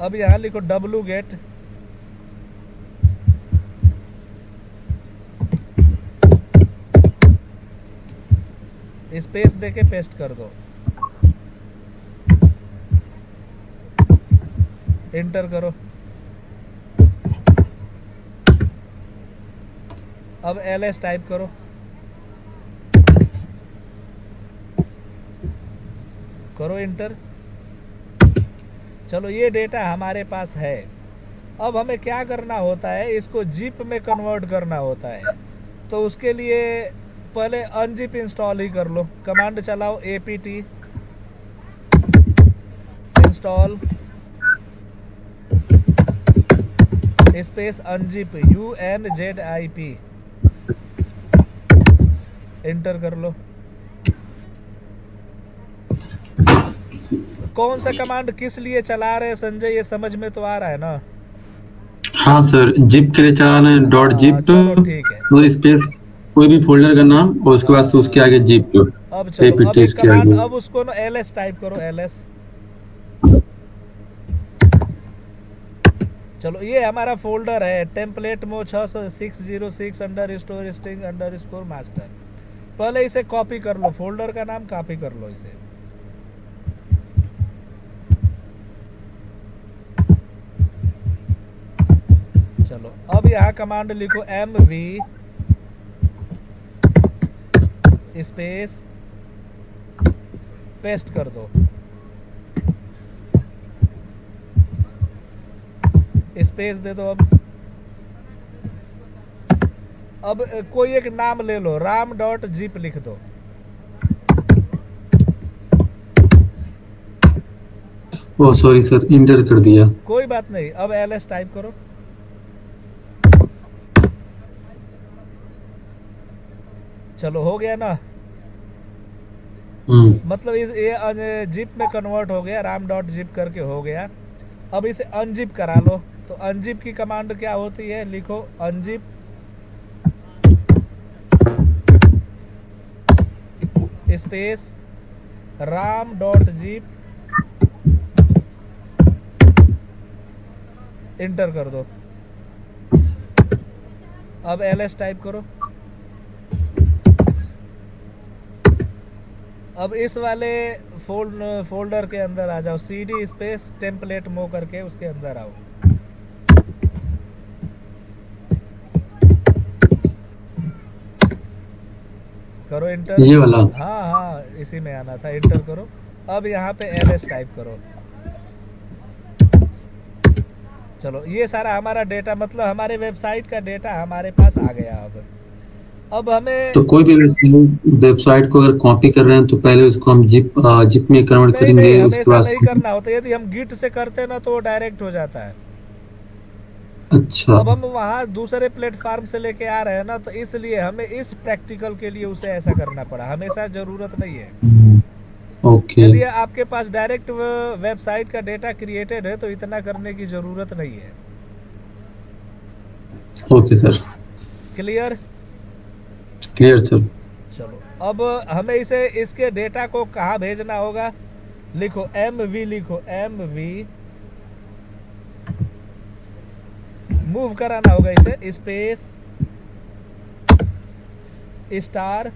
Speaker 2: अब यहाँ लिखो wget स्पेस देके पेस्ट कर दो, इंटर करो। अब LS टाइप करो, करो इंटर। चलो ये डेटा हमारे पास है। अब हमें क्या करना होता है, इसको जिप में कन्वर्ट करना होता है। तो उसके लिए पहले अनजिप इंस्टॉल ही कर लो। कमांड चलाओ APT install space unzip UNZIP, inter कर लो। कौन सा कमांड किस लिए चला रहे हैं संजय, ये समझ में तो आ रहा है ना?
Speaker 1: हाँ सर, जिप के लिए चला रहे हैं, डॉट
Speaker 2: हाँ
Speaker 1: जिप
Speaker 2: चलो ठीक है।
Speaker 1: वो स्पेस। कोई भी फोल्डर का नाम और उसके बाद से उसके आगे जिप
Speaker 2: अब चलो, अब एक
Speaker 1: के
Speaker 2: कमांड,
Speaker 1: आगे।
Speaker 2: अब उसको ना ls टाइप करो, ls। चलो, ये हमारा फोल्डर है टेम्पलेट मो 606 under store string under score master. पहले इसे कॉपी कर लो, फोल्डर का नाम कॉपी कर लो इसे। चलो, अब यहाँ कमांड लिखो mv स्पेस, पेस्ट कर दो, स्पेस दे दो। अब कोई एक नाम ले लो, ram.zip लिख दो।
Speaker 1: ओह सॉरी सर, इंटर कर दिया।
Speaker 2: कोई बात नहीं, अब ls टाइप करो। चलो, हो गया ना, मतलब ये जिप में कन्वर्ट हो गया, ram.zip करके हो गया। अब इसे अनजिप करा लो। तो अनजिप की कमांड क्या होती है, लिखो अनजिप स्पेस ram.zip, इंटर कर दो। अब ls टाइप करो। अब इस वाले फोल्डर के अंदर आ जाओ, cd स्पेस टेम्पलेट मो करके उसके अंदर आओ। करो इंटर।
Speaker 1: ये वाला।
Speaker 2: हाँ हाँ, इसी में आना था, इंटर करो। अब यहाँ पे ls टाइप करो। चलो, ये सारा हमारा डेटा, मतलब हमारे वेबसाइट का डेटा हमारे पास आ गया। अब हमें,
Speaker 1: तो कोई भी वेबसाइट को अगर कॉपी कर रहे हैं तो पहले उसको हम जिप में कन्वर्ट
Speaker 2: नहीं नहीं,
Speaker 1: करेंगे, उसके
Speaker 2: हमेशा
Speaker 1: बाद
Speaker 2: नहीं
Speaker 1: से।
Speaker 2: करना होता। यदि हम गिट से करते ना तो वो डायरेक्ट हो जाता है।
Speaker 1: अच्छा।
Speaker 2: अब हम वहाँ दूसरे प्लेटफॉर्म से लेके आ रहे हैं ना, तो इसलिए हमें इस प्रैक्टिकल के लिए उसे ऐसा करना पड़ा। हमेशा जरूरत नहीं है।
Speaker 1: ओके।
Speaker 2: यदि आपके पास डायरेक्ट वेबसाइट का डेटा क्रिएटेड है तो इतना करने की जरूरत नहीं है।
Speaker 1: Okay sir.
Speaker 2: Clear?
Speaker 1: Clear sir.
Speaker 2: चलो, अब हमें इसे, इसके डेटा को कहाँ भेजना होगा, लिखो mv, लिखो mv, मूव कराना होगा इसे, स्पेस स्टार,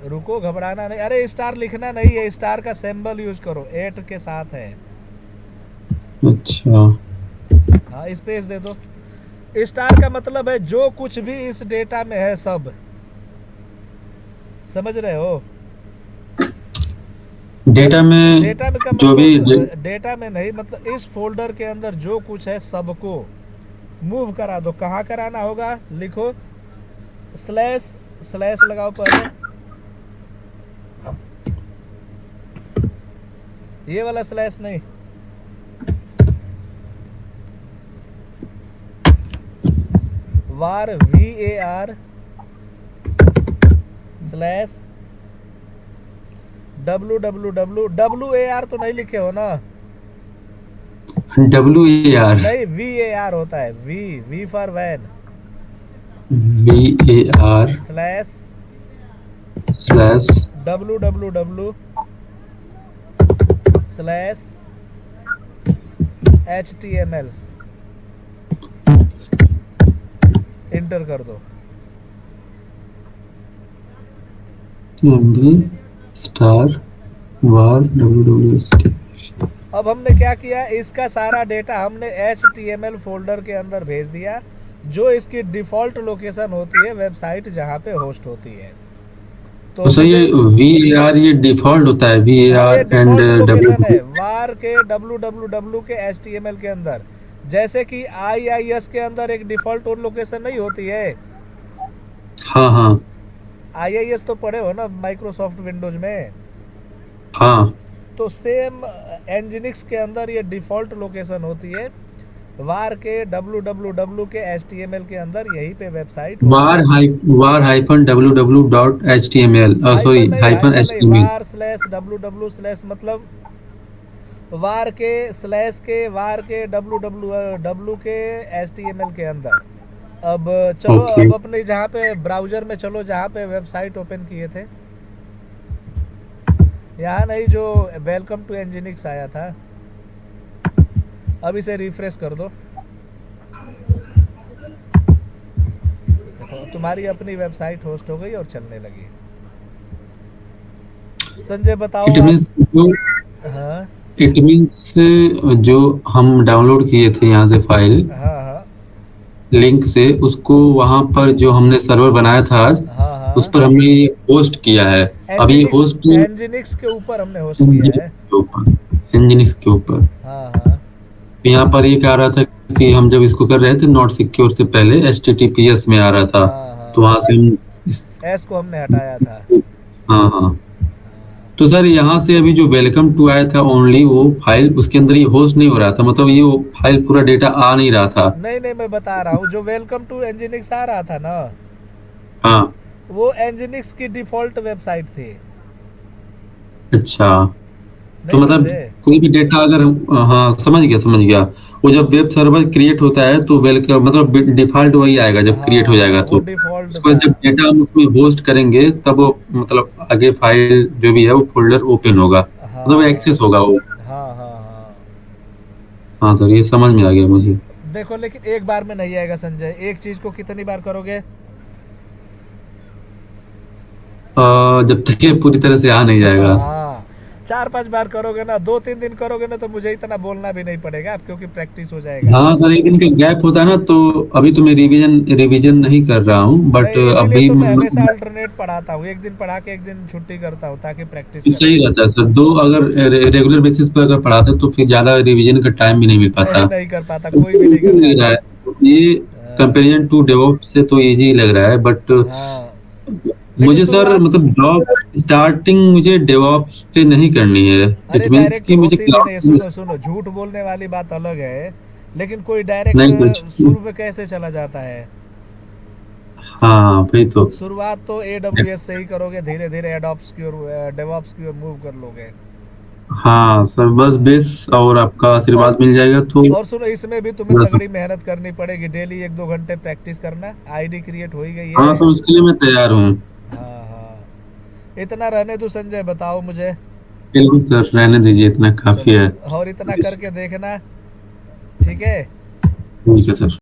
Speaker 2: रुको घबराना नहीं, अरे स्टार लिखना नहीं है, स्टार का सिंबल यूज करो, 8 के साथ है।
Speaker 1: अच्छा।
Speaker 2: हाँ, स्पेस दे दो। स्टार का मतलब है जो कुछ भी इस डेटा में है सब, समझ रहे हो?
Speaker 1: डेटा में
Speaker 2: डेटा में का
Speaker 1: जो भी
Speaker 2: मतलब, डेटा में नहीं, मतलब इस फोल्डर के अंदर जो कुछ है सबको मूव करा दो। कहाँ कराना होगा, लिखो स्लैश, स्लैश लगाओ पहले, ये वाला स्लैश नहीं, var स्लैश WWW, तो नहीं लिखे हो ना?
Speaker 1: WAR
Speaker 2: नहीं, VAR होता है, V for van,
Speaker 1: VAR
Speaker 2: slash
Speaker 1: slash
Speaker 2: WWW slash HTML, enter कर दो।
Speaker 1: MB star var WWST।
Speaker 2: अब हमने क्या किया, इसका सारा डेटा हमने HTML फोल्डर के अंदर भेज दिया, जो इसकी डिफॉल्ट लोकेशन होती है वेबसाइट जहाँ पे होस्ट होती है। तो
Speaker 1: सर ये VAR ये डिफॉल्ट होता है,
Speaker 2: हाँ,
Speaker 1: VAR
Speaker 2: ये
Speaker 1: एंड
Speaker 2: डिफॉल्ट लोकेशन है
Speaker 1: W।
Speaker 2: वार के www के HTML के अंदर। जैसे कि IIS के अंदर एक डिफॉल्ट लोकेशन नहीं होती है।
Speaker 1: हाँ हाँ
Speaker 2: IIS तो पढ़े हो ना माइक्रोसॉफ्ट विंडोज में?
Speaker 1: हाँ।
Speaker 2: तो सेम एनजिनिक्स के अंदर ये डिफॉल्ट लोकेशन होती है, वार के www के HTML के अंदर यहीं पे website
Speaker 1: var hyphen www.html sorry hyphen
Speaker 2: hyphen नहीं,
Speaker 1: HTML।
Speaker 2: Var slash www slash, मतलब वार के स्लैश के वार के www के HTML के अंदर अब चलो,
Speaker 1: ओके।
Speaker 2: अब अपने जहाँ पे ब्राउजर में चलो, जहाँ पे वेबसाइट ओपन किए थे, यहाँ नहीं, जो वेलकम टू एंजिनिक्स आया था, अब इसे रिफ्रेश कर दो। देखो तुम्हारी अपनी वेबसाइट होस्ट हो गई और चलने लगी। संजय बताओ
Speaker 1: इट
Speaker 2: आप।
Speaker 1: मीन्स जो
Speaker 2: हाँ
Speaker 1: इट मीन्स जो हम डाउनलोड किए थे यहाँ से फाइल
Speaker 2: हाँ हाँ
Speaker 1: लिंक से, उसको वहाँ पर जो हमने सर्वर बनाया था आज,
Speaker 2: हाँ
Speaker 1: उस
Speaker 2: हाँ,
Speaker 1: पर हमने ये होस्ट किया है। अब ये
Speaker 2: एनजिनिक्स,
Speaker 1: होस्ट
Speaker 2: एनजिनिक्स के ऊपर हमने होस्ट किया है।
Speaker 1: इंजीनियर्स के ऊपर।
Speaker 2: हाँ हाँ
Speaker 1: तो यहाँ पर ये कह रहा था कि हम जब इसको कर रहे थे नॉट सिक्योर से पहले HTTPS में आ रहा था,
Speaker 2: हाँ
Speaker 1: तो
Speaker 2: हाँ,
Speaker 1: वहाँ से हम
Speaker 2: एस को हमने हटाया था।
Speaker 1: हाँ हाँ।
Speaker 2: हाँ।
Speaker 1: तो सर यहाँ से अभी जो वेलकम टू आया था ओनली वो फाइल, उसके अंदर ये होस्ट नहीं हो रहा था, मतलब ये वो फाइल पूरा डेटा आ नहीं रहा था।
Speaker 2: नहीं नहीं, मैं बता रहा हूँ, जो वेलकम टू एंजिनिक्स आ रहा था ना,
Speaker 1: हाँ।
Speaker 2: वो एंजिनिक्स की डिफॉल्ट वेबसाइट थी।
Speaker 1: अच्छा। तो
Speaker 2: नहीं
Speaker 1: मतलब
Speaker 2: समझे?
Speaker 1: कोई भी डेटा अगर हाँ समझ गया समझ गया। वो जब वेब सर्वर क्रिएट होता है तो वेलकम मतलब डिफॉल्ट वही आएगा जब क्रिएट
Speaker 2: हाँ
Speaker 1: हो
Speaker 2: हाँ,
Speaker 1: जाएगा,
Speaker 2: वो
Speaker 1: तो
Speaker 2: डिफॉल्ट
Speaker 1: उसके बाद
Speaker 2: था।
Speaker 1: जब डेटा हम उसमें होस्ट करेंगे तब वो मतलब आगे फाइल जो भी है वो फोल्डर ओपन होगा, मतलब
Speaker 2: हाँ
Speaker 1: एक्सेस होगा वो।
Speaker 2: हाँ हाँ हाँ।
Speaker 1: हाँ सर ये समझ में आ गया मुझे।
Speaker 2: देखो लेकिन एक बार में नहीं आएगा संजय, एक चीज को कितनी बार करोगे?
Speaker 1: जब तक ये पूरी तरह से आ नहीं जाएगा।
Speaker 2: हाँ, 4-5 बार करोगे ना, 2-3 दिन करोगे ना, तो मुझे इतना बोलना भी नहीं पड़ेगा, क्योंकि प्रैक्टिस हो जाएगा।
Speaker 1: हाँ सर एक दिन का गैप होता है ना, तो अभी तो मैं रिवीजन रिवीजन नहीं कर रहा हूँ, बट
Speaker 2: नहीं, इसीलिए
Speaker 1: अभी
Speaker 2: तो मैं हमेशा
Speaker 1: मतलब
Speaker 2: अल्टरनेट पढ़ाता हूँ, एक दिन पढ़ा के एक दिन छुट्टी करता हूँ, ताकि प्रैक्टिस
Speaker 1: ये
Speaker 2: कर
Speaker 1: सही
Speaker 2: ले।
Speaker 1: रहता है सर, दो अगर रेगुलर बेसिस पर अगर पढ़ाते तो फिर ज्यादा रिवीजन का टाइम भी नहीं मिल पाता।
Speaker 2: नहीं कर पाता,
Speaker 1: तो
Speaker 2: कोई भी नहीं
Speaker 1: easy
Speaker 2: करता।
Speaker 1: लग रहा है ये
Speaker 2: हाँ
Speaker 1: कंपेरिजन टू डेवऑप्स से, तो इजी लग रहा है, बट
Speaker 2: हाँ, लेकिन
Speaker 1: मुझे सर
Speaker 2: शुरुआत,
Speaker 1: मतलब जॉब स्टार्टिंग मुझे डेवऑप्स से नहीं करनी है। इट
Speaker 2: अरे
Speaker 1: मीन्स
Speaker 2: डायरेक्ट
Speaker 1: कि मुझे
Speaker 2: होती भी नहीं है।
Speaker 1: क्लाउड
Speaker 2: सुनो सुनो, झूठ बोलने वाली बात अलग है, लेकिन कोई डायरेक्ट
Speaker 1: नहीं कुछ।
Speaker 2: शुरू में कैसे चला जाता है?
Speaker 1: हाँ वही तो।
Speaker 2: शुरुआत तो AWS से ही करोगे, धीरे धीरे एडॉप्स की ओर, डेवऑप्स की ओर मूव कर लोगे।
Speaker 1: हाँ सर बस बेस और आपका
Speaker 2: और
Speaker 1: आशीर्वाद मिल जाएगा तो
Speaker 2: और सुनो, इसमें भी तुम्हें तगड़ी मेहनत करनी पड़ेगी, डेली 1-2 घंटे प्रैक्टिस करना। आईडी क्रिएट हो ही गई
Speaker 1: हाँ
Speaker 2: है।
Speaker 1: सर उसके लिए मैं तैयार हूँ।
Speaker 2: हाँ हाँ, इतना रहने दो संजय, बताओ मुझे।
Speaker 1: बिल्कुल सर रहने दीजिए, इतना काफी
Speaker 2: चलो,
Speaker 1: है।
Speaker 2: और इतना करके देखना, ठीक है?
Speaker 1: ठीक है सर।